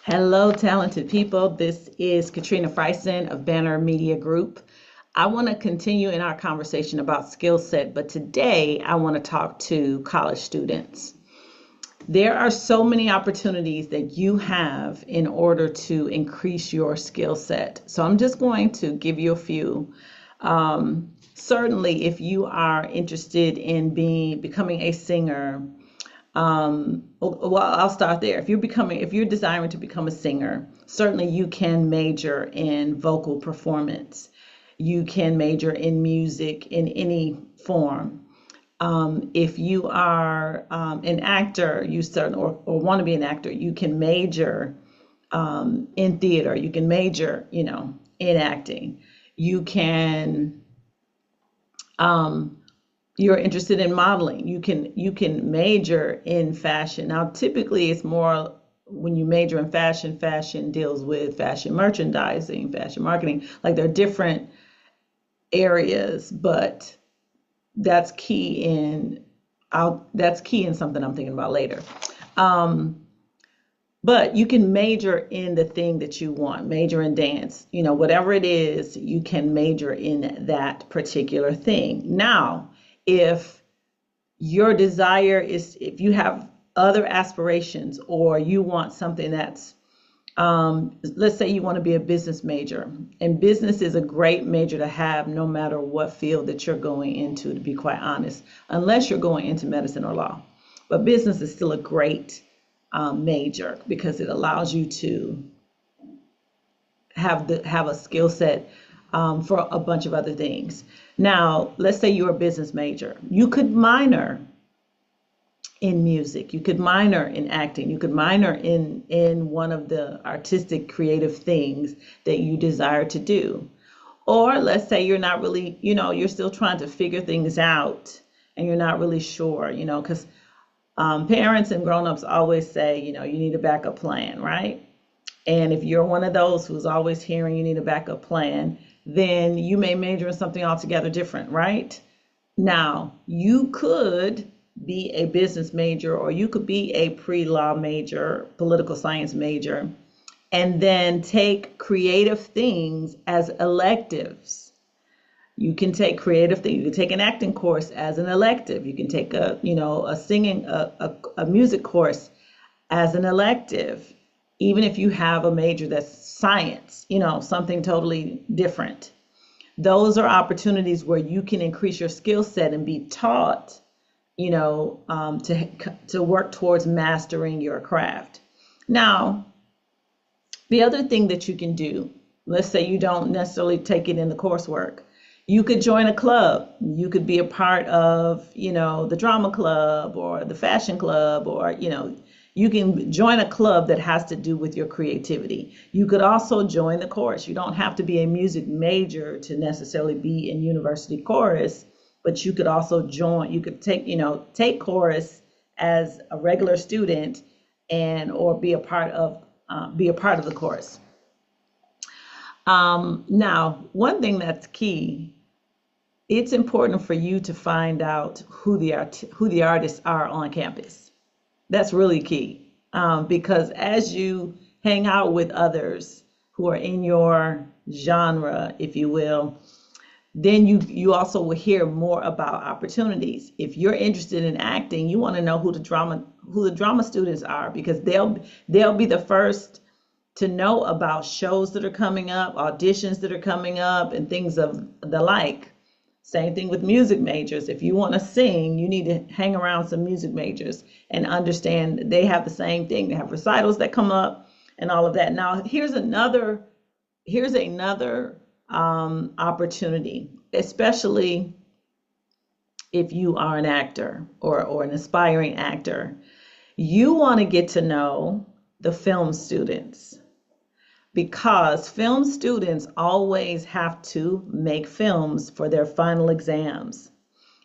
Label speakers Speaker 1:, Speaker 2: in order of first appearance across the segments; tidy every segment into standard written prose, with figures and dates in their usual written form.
Speaker 1: Hello, talented people. This is Catrina Frison of Banner Media Group. I want to continue in our conversation about skill set, but today I want to talk to college students. There are so many opportunities that you have in order to increase your skill set. So I'm just going to give you a few. Certainly, if you are interested in becoming a singer, well, I'll start there. If you're desiring to become a singer, certainly you can major in vocal performance. You can major in music in any form. If you are an actor, or want to be an actor, you can major in theater. You can major, in acting. You can you're interested in modeling, you can major in fashion. Now, typically, it's more when you major in fashion. Fashion deals with fashion merchandising, fashion marketing. Like there are different areas, but that's key in that's key in something I'm thinking about later. But you can major in the thing that you want, major in dance, whatever it is, you can major in that particular thing. Now, if your desire is, if you have other aspirations or you want something that's, let's say you want to be a business major, and business is a great major to have no matter what field that you're going into, to be quite honest, unless you're going into medicine or law. But business is still a great major because it allows you to have a skill set for a bunch of other things. Now, let's say you're a business major. You could minor in music. You could minor in acting. You could minor in one of the artistic, creative things that you desire to do. Or let's say you're not really, you're still trying to figure things out and you're not really sure, because parents and grown-ups always say, you need a backup plan, right? And if you're one of those who's always hearing you need a backup plan, then you may major in something altogether different, right? Now, you could be a business major, or you could be a pre-law major, political science major, and then take creative things as electives. You can take creative things. You can take an acting course as an elective. You can take a singing, a music course as an elective, even if you have a major that's science, something totally different. Those are opportunities where you can increase your skill set and be taught, to work towards mastering your craft. Now, the other thing that you can do, let's say you don't necessarily take it in the coursework. You could join a club. You could be a part of, the drama club or the fashion club, or, you can join a club that has to do with your creativity. You could also join the chorus. You don't have to be a music major to necessarily be in university chorus, but you could also join, you could take chorus as a regular student or be a part of the chorus. Now, one thing that's key, it's important for you to find out who the artists are on campus. That's really key, because as you hang out with others who are in your genre, if you will, then you also will hear more about opportunities. If you're interested in acting, you want to know who the drama students are, because they'll be the first to know about shows that are coming up, auditions that are coming up, and things of the like. Same thing with music majors. If you want to sing, you need to hang around some music majors and understand they have the same thing. They have recitals that come up and all of that. Now, here's another opportunity, especially if you are an actor or an aspiring actor. You want to get to know the film students, because film students always have to make films for their final exams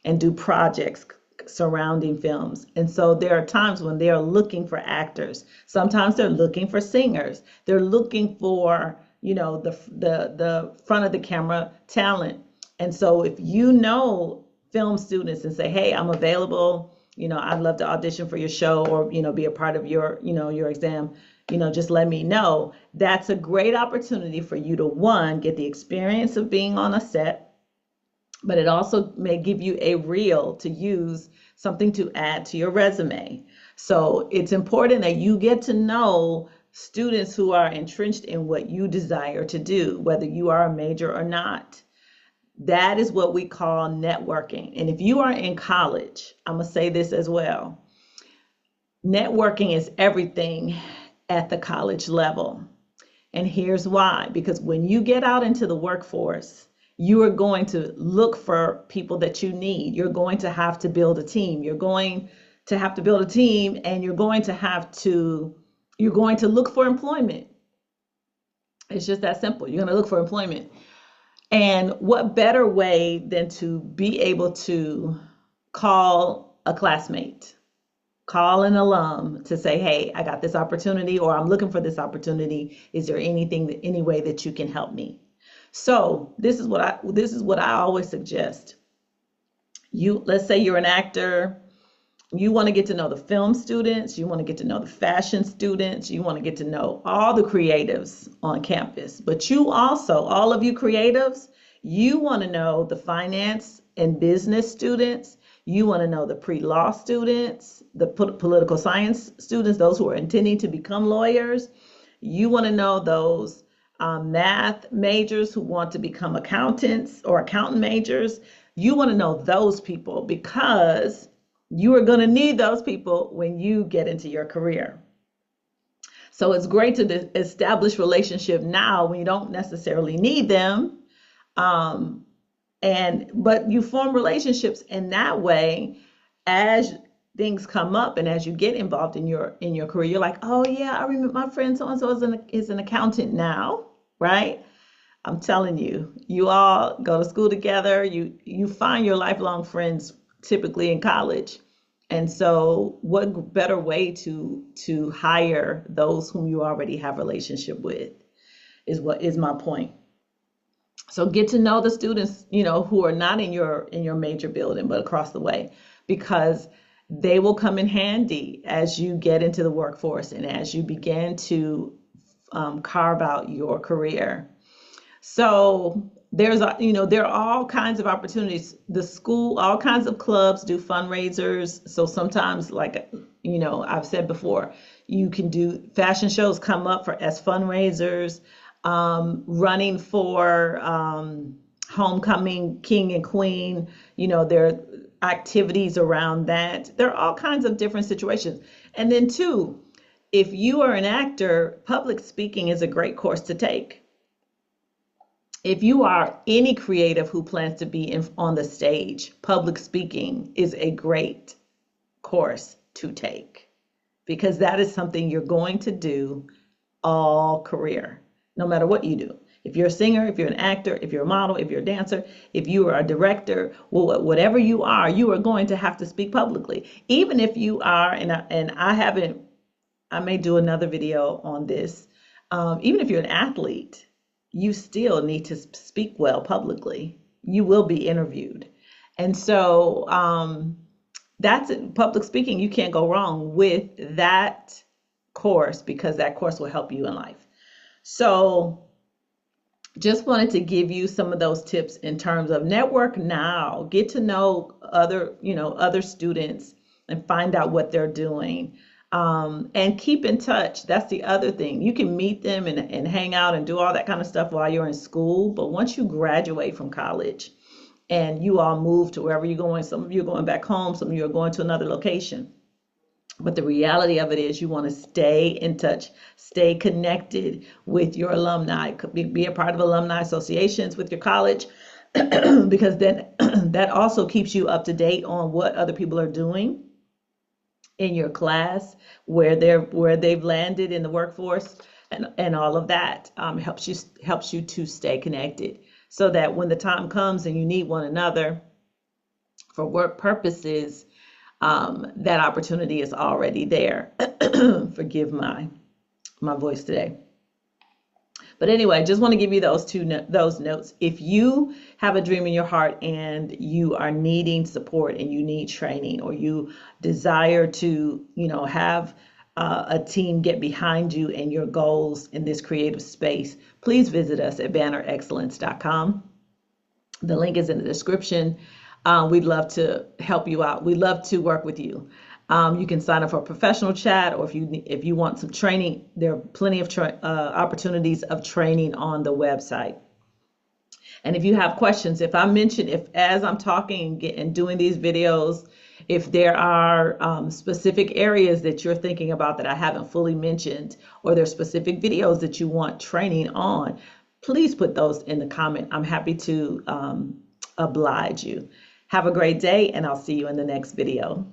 Speaker 1: and do projects surrounding films. And so there are times when they are looking for actors. Sometimes they're looking for singers. They're looking for, the front of the camera talent. And so if you know film students and say, hey, I'm available, I'd love to audition for your show, or, be a part of your, your exam, just let me know. That's a great opportunity for you to, one, get the experience of being on a set, but it also may give you a reel to use, something to add to your resume. So it's important that you get to know students who are entrenched in what you desire to do, whether you are a major or not. That is what we call networking. And if you are in college, I'm going to say this as well. Networking is everything at the college level. And here's why. Because when you get out into the workforce, you are going to look for people that you need. You're going to have to build a team. You're going to have to build a team, and you're going to look for employment. It's just that simple. You're going to look for employment. And what better way than to be able to call a classmate, call an alum to say, hey, I got this opportunity, or I'm looking for this opportunity. Is there any way that you can help me? So this is what I always suggest. Let's say you're an actor. You want to get to know the film students. You want to get to know the fashion students. You want to get to know all the creatives on campus. But you also, all of you creatives, you want to know the finance and business students. You want to know the pre-law students, the political science students, those who are intending to become lawyers. You want to know those math majors who want to become accountants or accountant majors. You want to know those people, because you are going to need those people when you get into your career. So it's great to establish relationship now when you don't necessarily need them. But you form relationships in that way. As things come up and as you get involved in your career, you're like, oh yeah, I remember my friend so-and-so is an accountant now, right? I'm telling you, you all go to school together. You find your lifelong friends typically in college. And so what better way to hire those whom you already have a relationship with is my point. So get to know the students, who are not in your major building, but across the way, because they will come in handy as you get into the workforce and as you begin to carve out your career. So there are all kinds of opportunities. The school, all kinds of clubs do fundraisers. So sometimes, like, I've said before, you can do fashion shows come up as fundraisers, running for homecoming king and queen. There are activities around that. There are all kinds of different situations. And then too, if you are an actor, public speaking is a great course to take. If you are any creative who plans to be on the stage, public speaking is a great course to take, because that is something you're going to do all career, no matter what you do. If you're a singer, if you're an actor, if you're a model, if you're a dancer, if you are a director, whatever you are going to have to speak publicly. Even if you are, I may do another video on this. Even if you're an athlete, you still need to speak well publicly. You will be interviewed. And so that's it. Public speaking, you can't go wrong with that course, because that course will help you in life. So just wanted to give you some of those tips in terms of network now, get to know other students and find out what they're doing. And keep in touch. That's the other thing. You can meet them and hang out and do all that kind of stuff while you're in school. But once you graduate from college and you all move to wherever you're going, some of you are going back home, some of you are going to another location. But the reality of it is you want to stay in touch, stay connected with your alumni, be a part of alumni associations with your college, because then that also keeps you up to date on what other people are doing in your class, where they've landed in the workforce, and all of that helps you to stay connected, so that when the time comes and you need one another for work purposes, that opportunity is already there. Forgive my voice today. But anyway, just want to give you those notes. If you have a dream in your heart and you are needing support and you need training, or you desire to, have a team get behind you and your goals in this creative space, please visit us at bannerexcellence.com. The link is in the description. We'd love to help you out. We'd love to work with you. You can sign up for a professional chat, or if you want some training, there are plenty of opportunities of training on the website. And if you have questions, if as I'm talking and doing these videos, if there are specific areas that you're thinking about that I haven't fully mentioned, or there's specific videos that you want training on, please put those in the comment. I'm happy to oblige you. Have a great day, and I'll see you in the next video.